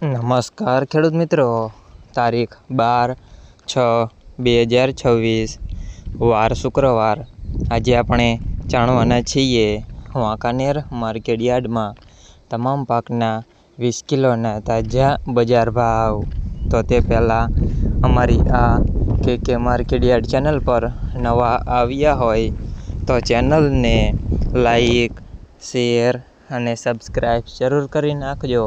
નમસ્કાર ખેડૂત મિત્રો, તારીખ 12/6/2026 વાર શુક્રવાર। આજે આપણે જાણવાના છીએ વાંકાનેર માર્કેટયાર્ડમાં તમામ પાકના 20 કિલોના તાજા બજાર ભાવ। તો તે પહેલાં અમારી આ કે માર્કેટયાર્ડ ચેનલ પર નવા આવ્યા હોય તો ચેનલને લાઈક, શેર અને સબસ્ક્રાઈબ જરૂર કરી નાખજો,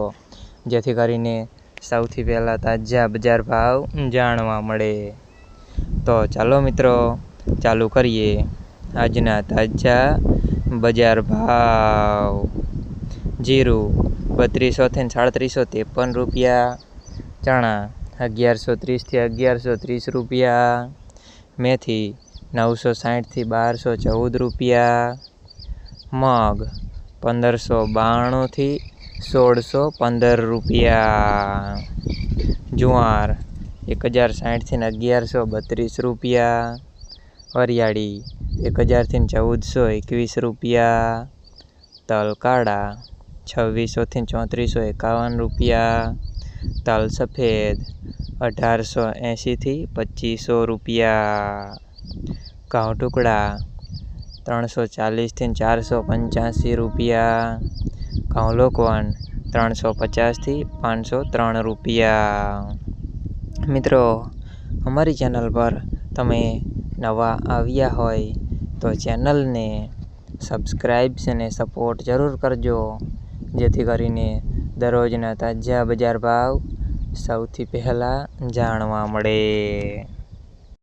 જેથી કરીને સૌથી પહેલાં તાજા બજાર ભાવ જાણવા મળે। તો ચાલો મિત્રો, ચાલુ કરીએ આજના તાજા બજાર ભાવ। જીરું 3200 થી 3753 રૂપિયા, ચણા 1130 થી 1130 રૂપિયા, મેથી 960 થી 1214 રૂપિયા, મગ 1592 થી 1615 રૂપિયા, જુવાર 1060 થી 1132 રૂપિયા, વરિયાળી 1000 થી 1421 રૂપિયા, તલ કાળા 2600 થી 3451 રૂપિયા, તલ સફેદ 1880 થી 2500 રૂપિયા, ઘઉં ટુકડા 340 થી 485 રૂપિયા, ઘઉં લોકવન 350 થી 503 રૂપિયા। મિત્રો, અમારી ચેનલ પર તમે નવા આવ્યા હોય તો ચેનલને સબસ્ક્રાઈબ અને સપોર્ટ જરૂર કરજો, જેથી કરીને દરરોજના તાજા બજાર ભાવ સૌથી પહેલાં જાણવા મળે।